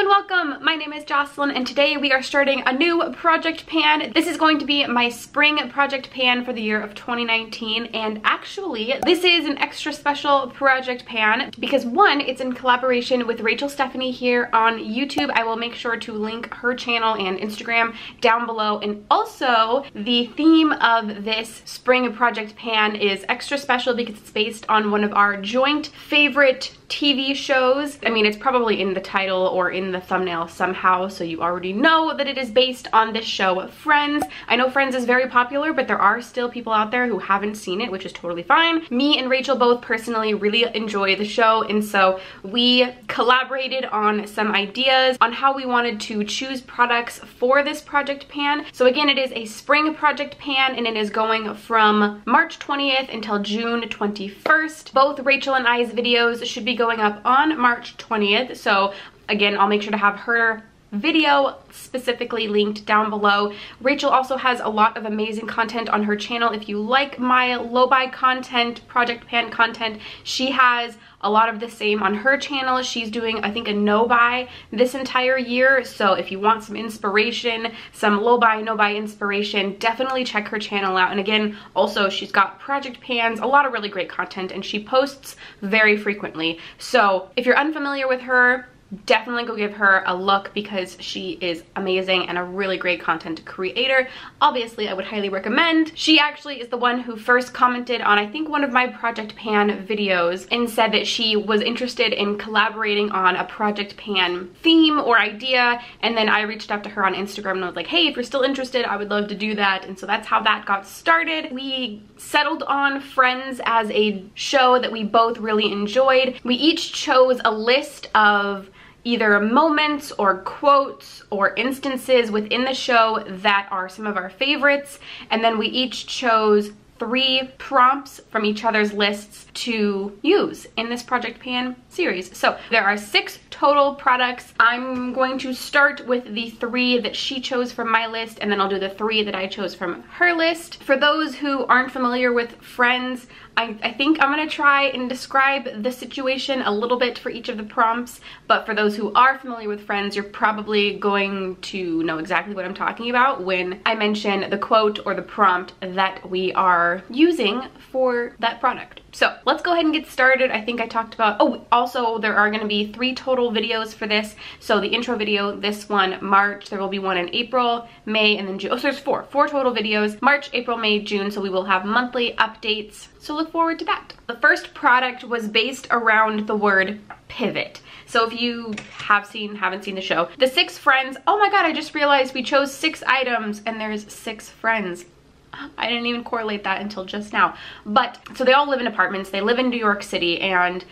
and welcome. My name is Jocelyn and today we are starting a new project pan. This is going to be my spring project pan for the year of 2019, and actually this is an extra special project pan because one, it's in collaboration with Rachael Stephanie here on YouTube. I will make sure to link her channel and Instagram down below, and also the theme of this spring project pan is extra special because it's based on one of our joint favorite TV shows. I mean, it's probably in the title or in the thumbnail somehow, so you already know that it is based on this show, Friends. I know Friends is very popular, but there are still people out there who haven't seen it, which is totally fine. Me and Rachael both personally really enjoy the show, and so we collaborated on some ideas on how we wanted to choose products for this project pan. So again, it is a spring project pan and it is going from March 20th until June 21st. Both Rachael and I's videos should be going up on March 20th, so again, I'll make sure to have her video specifically linked down below. Rachael also has a lot of amazing content on her channel. If you like my low-buy content, project pan content, she has a lot of the same on her channel. She's doing, I think, a no-buy this entire year, so if you want some inspiration, some low-buy, no-buy inspiration, definitely check her channel out. And again, also she's got project pans, a lot of really great content, and she posts very frequently. So if you're unfamiliar with her, definitely go give her a look because she is amazing and a really great content creator. Obviously, I would highly recommend. She actually is the one who first commented on, I think, one of my project pan videos and said that she was interested in collaborating on a project pan theme or idea, and then I reached out to her on Instagram and I was like, hey, if you're still interested, I would love to do that. And so that's how that got started. We settled on Friends as a show that we both really enjoyed. We each chose a list of either moments or quotes or instances within the show that are some of our favorites, and then we each chose 3 prompts from each other's lists to use in this project pan series. So there are 6 total products. I'm going to start with the 3 that she chose from my list, and then I'll do the 3 that I chose from her list. For those who aren't familiar with Friends, I think I'm gonna try and describe the situation a little bit for each of the prompts, but for those who are familiar with Friends, you're probably going to know exactly what I'm talking about when I mention the quote or the prompt that we are using for that product. So let's go ahead and get started. I think I talked about, oh, also there are going to be 3 total videos for this. So the intro video, this one, March, there will be one in April, May, and then June. Oh, so there's 4 total videos, March, April, May, June. So we will have monthly updates. So look forward to that. The first product was based around the word pivot. So if you haven't seen the show, the 6 friends, oh my God, I just realized we chose 6 items and there's 6 friends. I didn't even correlate that until just now. But so they all live in apartments. They live in New York City, and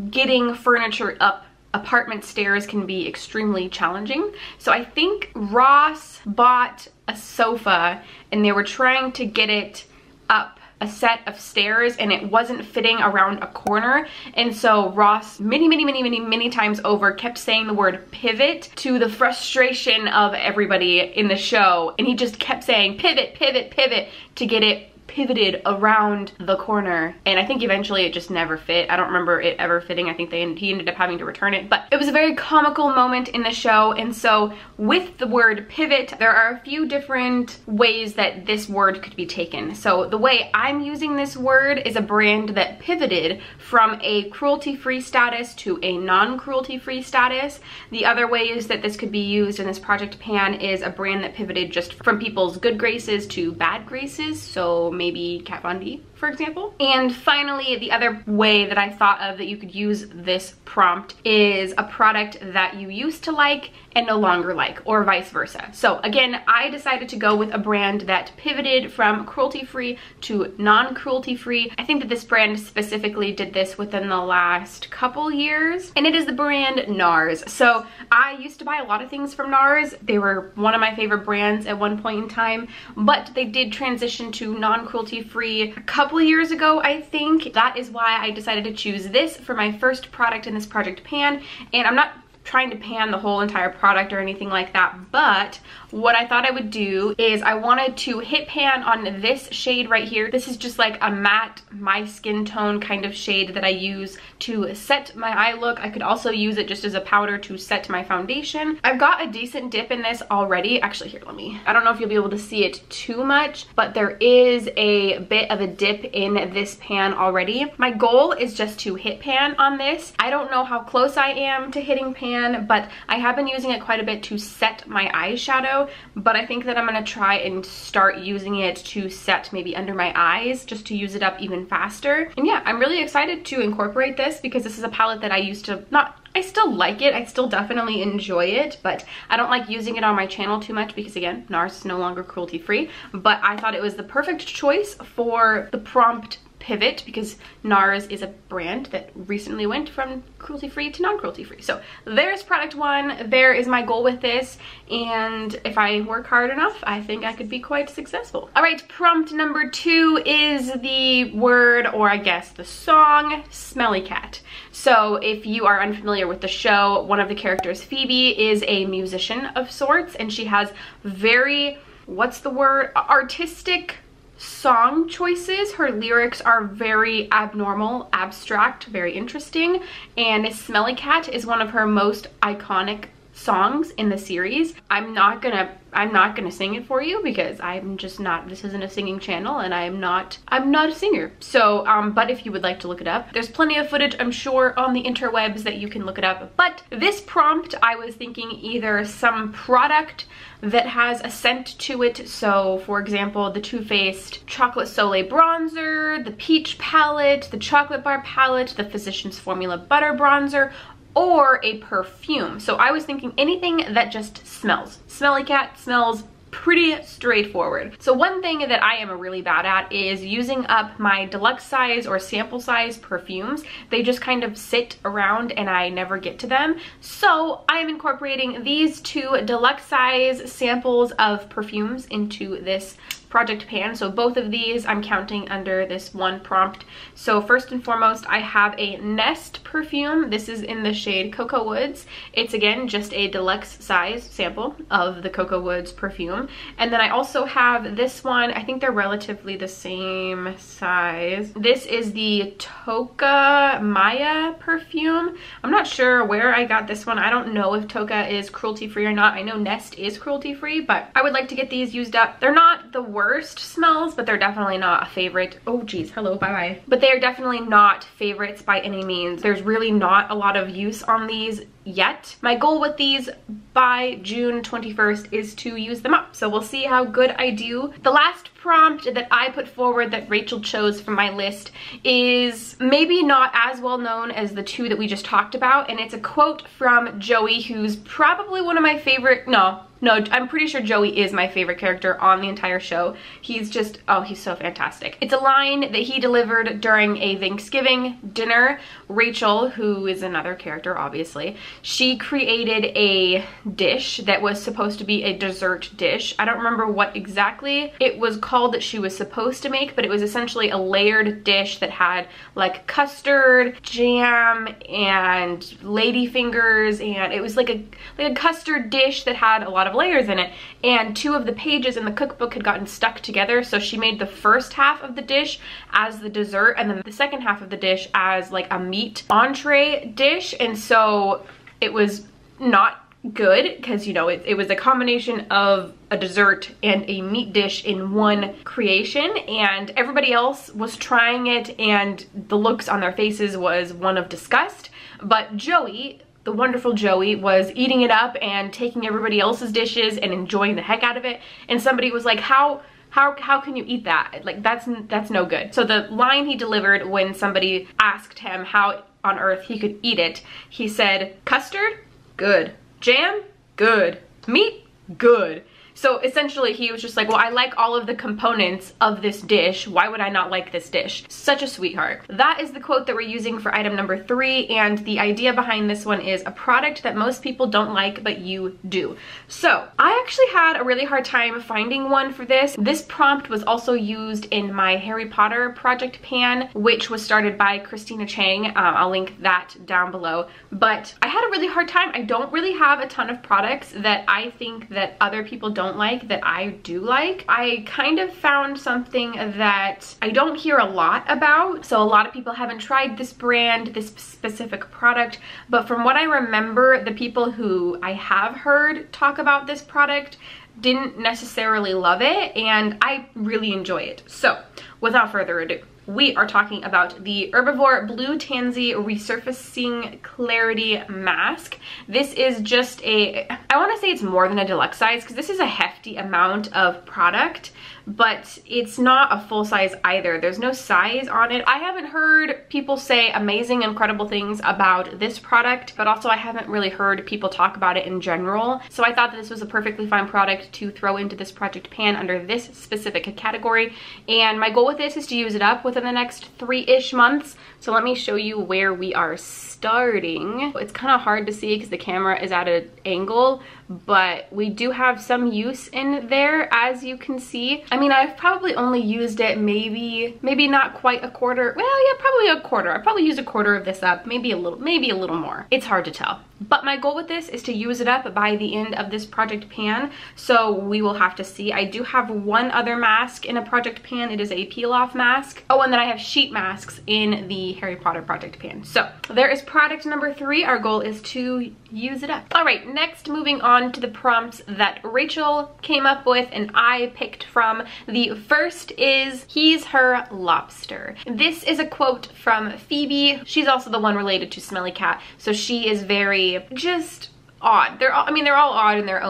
getting furniture up apartment stairs can be extremely challenging. So I think Ross bought a sofa and they were trying to get it up a set of stairs and it wasn't fitting around a corner, and so Ross many times over kept saying the word pivot to the frustration of everybody in the show, and he just kept saying pivot, pivot, pivot to get it pivoted around the corner, and I think eventually it just never fit. I don't remember it ever fitting. I think he ended up having to return it, but it was a very comical moment in the show. And so with the word pivot, there are a few different ways that this word could be taken. So the way I'm using this word is a brand that pivoted from a cruelty-free status to a non-cruelty-free status. The other ways that this could be used in this project pan is a brand that pivoted just from people's good graces to bad graces. So maybe Kat Von D, for example. And finally, the other way that I thought of that you could use this prompt is a product that you used to like and no longer like, or vice versa. So again, I decided to go with a brand that pivoted from cruelty-free to non-cruelty-free. I think that this brand specifically did this within the last couple years, and it is the brand NARS. So I used to buy a lot of things from NARS. They were one of my favorite brands at one point in time, but they did transition to non-cruelty-free a couple years ago, I think. That is why I decided to choose this for my first product in this project pan, and I'm not trying to pan the whole entire product or anything like that, but what I thought I would do is I wanted to hit pan on this shade right here. This is just like a matte, my skin tone kind of shade that I use to set my eye look. I could also use it just as a powder to set my foundation. I've got a decent dip in this already. Actually, here, I don't know if you'll be able to see it too much, but there is a bit of a dip in this pan already. My goal is just to hit pan on this. I don't know how close I am to hitting pan, but I have been using it quite a bit to set my eyeshadow, but I think that I'm gonna try and start using it to set maybe under my eyes, just to use it up even faster. And yeah, I'm really excited to incorporate this because this is a palette that I used to I still like it, I still definitely enjoy it, but I don't like using it on my channel too much because again, NARS is no longer cruelty free, but I thought it was the perfect choice for the prompt pivot because NARS is a brand that recently went from cruelty free to non-cruelty free. So there's product one, there is my goal with this, and if I work hard enough, I think I could be quite successful. All right, prompt number 2 is the word, or I guess the song, Smelly Cat. So if you are unfamiliar with the show, one of the characters, Phoebe, is a musician of sorts, and she has very, what's the word, artistic song choices. Her lyrics are very abnormal, abstract, very interesting, and Smelly Cat is one of her most iconic songs in the series. I'm not gonna sing it for you because I'm just not, this isn't a singing channel and I'm not a singer. So but if you would like to look it up, there's plenty of footage I'm sure on the interwebs that you can look it up. But this prompt, I was thinking either some product that has a scent to it. So for example, the Too Faced Chocolate Soleil bronzer, the Peach palette, the Chocolate Bar palette, the Physicians Formula Butter bronzer, or a perfume. So I was thinking anything that just smells. Smelly Cat smells pretty straightforward. So one thing that I am really bad at is using up my deluxe size or sample size perfumes. They just kind of sit around and I never get to them. So I am incorporating these 2 deluxe size samples of perfumes into this project pan. So both of these I'm counting under this one prompt. So first and foremost, I have a Nest perfume. This is in the shade Cocoa Woods. It's again just a deluxe size sample of the Cocoa Woods perfume. And then I also have this one. I think they're relatively the same size. This is the Toka Maya perfume. I'm not sure where I got this one. I don't know if Toka is cruelty free or not. I know Nest is cruelty free, but I would like to get these used up. They're not the worst smells, but they're definitely not a favorite. Oh geez, hello, bye-bye. But they are definitely not favorites by any means. There's really not a lot of use on these yet. My goal with these by June 21st is to use them up. So we'll see how good I do. The last prompt that I put forward that Rachel chose from my list is maybe not as well known as the 2 that we just talked about, and it's a quote from Joey, who's probably one of my favorite, no, I'm pretty sure Joey is my favorite character on the entire show. He's just, oh, he's so fantastic. It's a line that he delivered during a Thanksgiving dinner. Rachael, who is another character, obviously, she created a dish that was supposed to be a dessert dish. I don't remember what exactly it was called that she was supposed to make, but it was essentially a layered dish that had like custard, jam, and ladyfingers, and it was like a custard dish that had a lot of layers in it, and 2 of the pages in the cookbook had gotten stuck together, so she made the first half of the dish as the dessert and then the second half of the dish as like a meat entree dish. And so it was not good because, you know, it was a combination of a dessert and a meat dish in one creation, and everybody else was trying it and the looks on their faces was one of disgust. But Joey, the wonderful Joey, was eating it up and taking everybody else's dishes and enjoying the heck out of it. And somebody was like, how can you eat that? Like, that's no good. So the line he delivered when somebody asked him how on earth he could eat it, he said, custard? Good. Jam? Good. Meat? Good. So essentially he was just like, well, I like all of the components of this dish. Why would I not like this dish? Such a sweetheart. That is the quote that we're using for item number 3. And the idea behind this one is a product that most people don't like, but you do. So I actually had a really hard time finding one for this. This prompt was also used in my Harry Potter project pan, which was started by Christina Chang. I'll link that down below. But I had a really hard time. I don't really have a ton of products that I think that other people don't like that I do like. I kind of found something that I don't hear a lot about. So a lot of people haven't tried this brand, this specific product, but from what I remember, the people who I have heard talk about this product didn't necessarily love it, and I really enjoy it. So without further ado, we are talking about the Herbivore Blue Tansy Resurfacing Clarity Mask. This is just a, I want to say it's more than a deluxe size because this is a hefty amount of product, but it's not a full size either. There's no size on it. I haven't heard people say amazing, incredible things about this product, but also I haven't really heard people talk about it in general. So I thought that this was a perfectly fine product to throw into this project pan under this specific category. And my goal with this is to use it up within the next 3-ish months. So let me show you where we are starting. It's kind of hard to see because the camera is at an angle, but we do have some use in there, as you can see. I mean, I've probably only used it maybe not quite a quarter. Well, yeah, probably a quarter. I probably used a quarter of this up, maybe a little more. It's hard to tell. But my goal with this is to use it up by the end of this project pan, so we will have to see. I do have one other mask in a project pan. It is a peel-off mask. Oh, and then I have sheet masks in the Harry Potter project pan. So there is product number 3. Our goal is to use it up. All right, next, moving on to the prompts that Rachel came up with and I picked from. The first is, he's her lobster. This is a quote from Phoebe. She's also the one related to Smelly Cat, so she is very just odd. They're all odd in their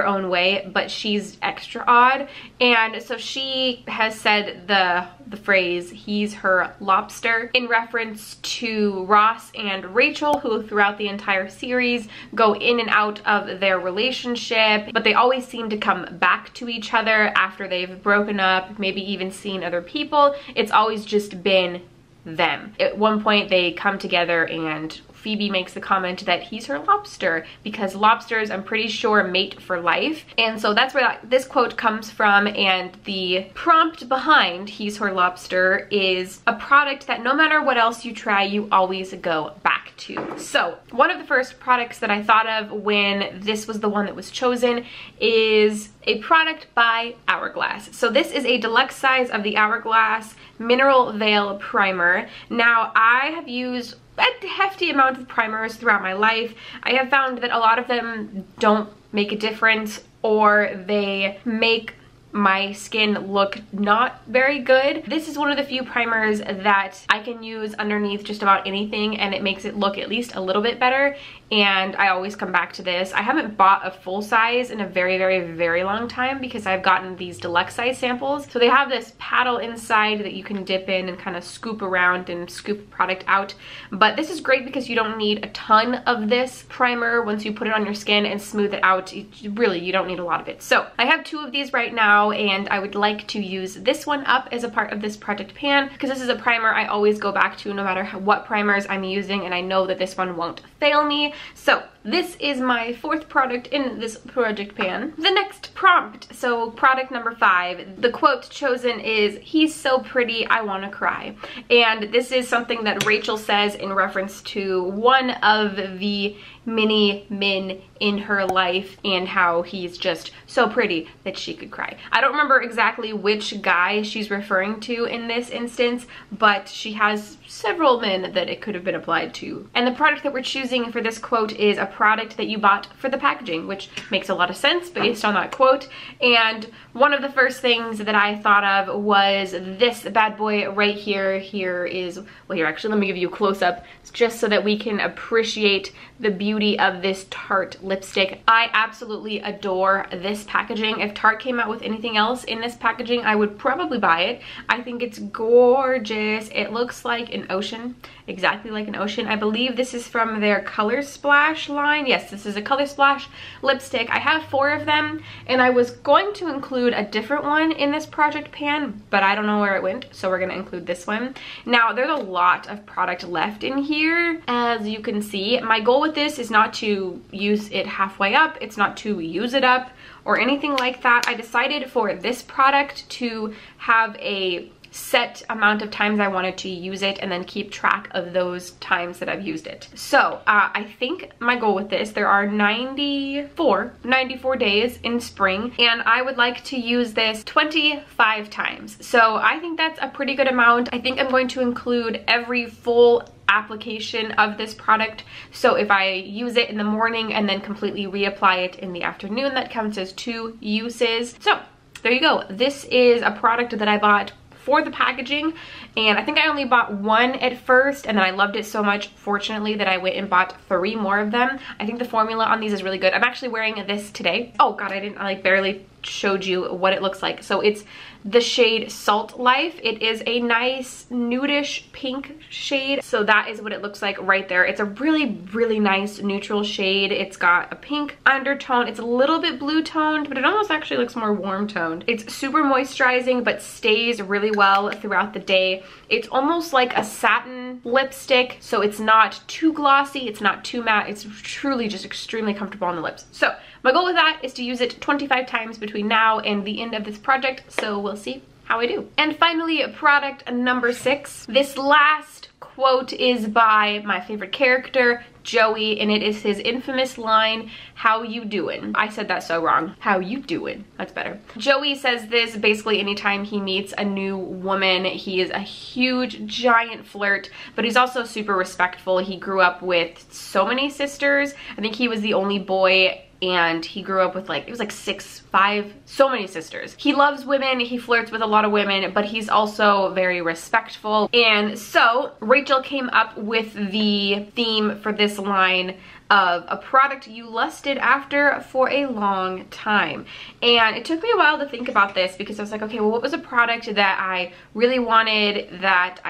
own way, but she's extra odd. And so she has said the phrase, he's her lobster, in reference to Ross and Rachel, who throughout the entire series go in and out of their relationship, but they always seem to come back to each other after they've broken up, maybe even seen other people. It's always just been them. At one point they come together and Phoebe makes the comment that he's her lobster because lobsters, I'm pretty sure, mate for life. And so that's where this quote comes from. And the prompt behind he's her lobster is a product that no matter what else you try, you always go back to. So one of the first products that I thought of when this was the one that was chosen is a product by Hourglass. So this is a deluxe size of the Hourglass Mineral Veil Primer. Now, I have used a hefty amount of primers throughout my life. I have found that a lot of them don't make a difference, or they make my skin look not very good. This is one of the few primers that I can use underneath just about anything and it makes it look at least a little bit better, and I always come back to this. I haven't bought a full size in a very long time because I've gotten these deluxe size samples. So they have this paddle inside that you can dip in and kind of scoop around and scoop product out. But this is great because you don't need a ton of this primer once you put it on your skin and smooth it out. You don't need a lot of it. So I have 2 of these right now, and I would like to use this one up as a part of this project pan because this is a primer I always go back to no matter what primers I'm using, and I know that this one won't fail me. So this is my 4th product in this project pan. The next prompt, so product number 5, the quote chosen is, he's so pretty, I want to cry. And this is something that Rachel says in reference to one of the many men in her life and how he's just so pretty that she could cry. I don't remember exactly which guy she's referring to in this instance, but she has several men that it could have been applied to. And the product that we're choosing for this quote is a product that you bought for the packaging, which makes a lot of sense based on that quote. And one of the first things that I thought of was this bad boy right here. Actually, let me give you a close-up just so that we can appreciate the beauty of this Tarte lipstick. I absolutely adore this packaging. If Tarte came out with anything else in this packaging, I would probably buy it. I think it's gorgeous. It looks like an ocean, exactly like an ocean. I believe this is from their Color Splash line. Yes, this is a Color Splash lipstick. I have 4 of them, and I was going to include a different one in this project pan, but I don't know where it went, so we're gonna include this one. Now, there's a lot of product left in here, as you can see. My goal with this is not to use it halfway up. It's not to use it up or anything like that. I decided for this product to have a set amount of times I wanted to use it and then keep track of those times that I've used it. So I think my goal with this, there are 94 days in spring, and I would like to use this 25 times. So I think that's a pretty good amount. I think I'm going to include every full application of this product. So if I use it in the morning and then completely reapply it in the afternoon, that counts as 2 uses. So there you go. This is a product that I bought for the packaging, and I think I only bought 1 at first, and then I loved it so much, fortunately, that I went and bought 3 more of them. I think the formula on these is really good. I'm actually wearing this today. Oh god, I like barely showed you what it looks like. So it's the shade Salt Life. It is a nice nudish pink shade. So that is what it looks like right there. It's a really nice neutral shade. It's got a pink undertone. It's a little bit blue toned, but it almost actually looks more warm toned. It's super moisturizing, but stays really well throughout the day. It's almost like a satin lipstick, so it's not too glossy, it's not too matte. It's truly just extremely comfortable on the lips. So my goal with that is to use it 25 times between now and the end of this project, so we'll see how I do. And finally, product number 6. This last quote is by my favorite character, Joey, and it is his infamous line, "How you doin'?" I said that so wrong. How you doin'? That's better. Joey says this basically anytime he meets a new woman. He is a huge, giant flirt, but he's also super respectful. He grew up with so many sisters. I think he was the only boy, and he grew up with it was like 5, so many sisters. He loves women, he flirts with a lot of women, but he's also very respectful. And so Rachael came up with the theme for this line of a product you lusted after for a long time. And it took me a while to think about this, because I was like, okay, well, what was a product that I really wanted that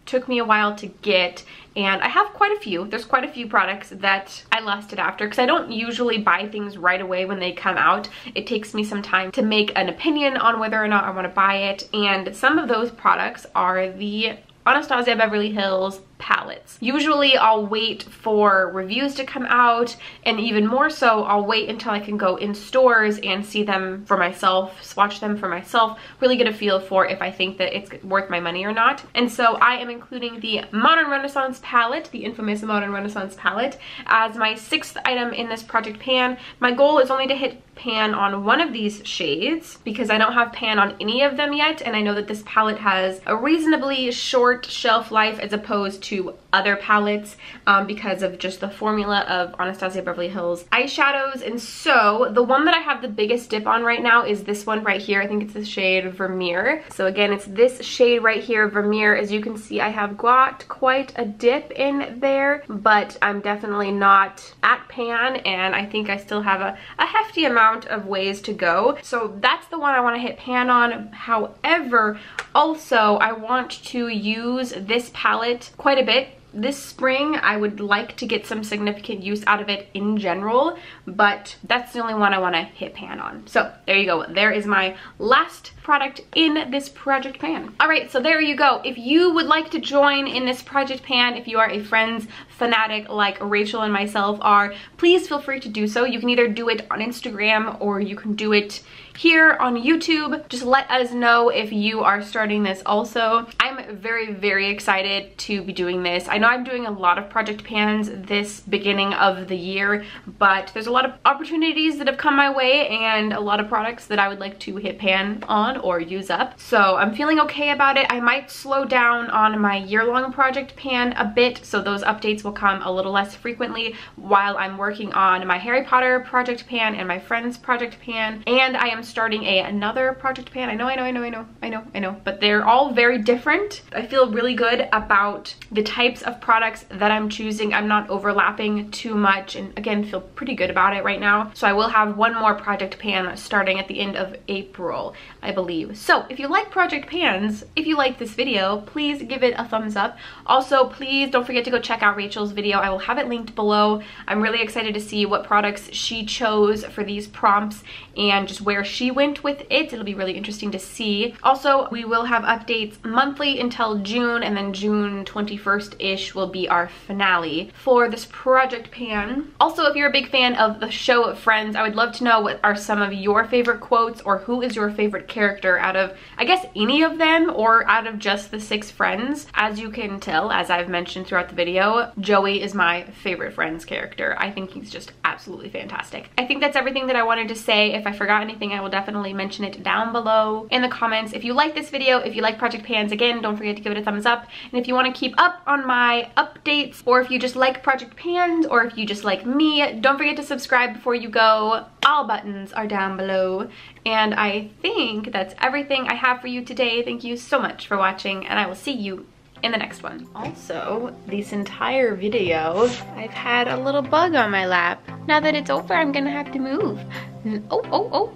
took me a while to get? And I have quite a few. There's quite a few products that I lusted after, because I don't usually buy things right away when they come out. It takes me some time to make an opinion on whether or not I want to buy it. And some of those products are the Anastasia Beverly Hills palettes. Usually I'll wait for reviews to come out, and even more so I'll wait until I can go in stores and see them for myself, swatch them for myself, really get a feel for if I think that it's worth my money or not. And so I am including the Modern Renaissance palette, the infamous Modern Renaissance palette, as my 6th item in this project pan. My goal is only to hit pan on 1 of these shades, because I don't have pan on any of them yet, and I know that this palette has a reasonably short shelf life as opposed to other palettes, because of just the formula of Anastasia Beverly Hills eyeshadows. And so the one that I have the biggest dip on right now is this one right here. I think it's the shade Vermeer. So again, it's this shade right here, Vermeer. As you can see, I have got quite a dip in there, but I'm definitely not at pan, and I think I still have a hefty amount of ways to go. So that's the one I want to hit pan on. However, also I want to use this palette quite a bit this spring. I would like to get some significant use out of it in general, but that's the only one I want to hit pan on. So there you go. There is my last product in this project pan. All right, so there you go. If you would like to join in this project pan, if you are a Friends fanatic like Rachael and myself are, please feel free to do so. You can either do it on Instagram or you can do it here on YouTube. Just let us know if you are starting this also. I'm very excited to be doing this. I know I'm doing a lot of project pans this beginning of the year, but there's a lot of opportunities that have come my way and a lot of products that I would like to hit pan on or use up. So I'm feeling okay about it. I might slow down on my year-long project pan a bit, so those updates will come a little less frequently while I'm working on my Harry Potter project pan and my Friends project pan. And I am starting another project pan. I know, but they're all very different. I feel really good about the types of of products that I'm choosing. I'm not overlapping too much, and again, feel pretty good about it right now. So I will have one more project pan starting at the end of April, I believe. So if you like project pans, if you like this video, please give it a thumbs up. Also, please don't forget to go check out Rachel's video. I will have it linked below. I'm really excited to see what products she chose for these prompts and just where she went with it. It'll be really interesting to see. Also, we will have updates monthly until June, and then June 21st-ish will be our finale for this project pan. Also, if you're a big fan of the show Friends, I would love to know what are some of your favorite quotes, or who is your favorite character out of, I guess, any of them, or out of just the 6 friends. As you can tell, as I've mentioned throughout the video, Joey is my favorite Friends character. I think he's just absolutely fantastic. I think that's everything that I wanted to say. If I forgot anything, I will definitely mention it down below in the comments. If you like this video, if you like project pans, again, don't forget to give it a thumbs up. And if you want to keep up on my updates, or if you just like project pans, or if you just like me, don't forget to subscribe before you go. All buttons are down below. And I think that's everything I have for you today. Thank you so much for watching, and I will see you in the next one. Also, this entire video, I've had a little bug on my lap. Now that it's over, I'm gonna have to move. Oh.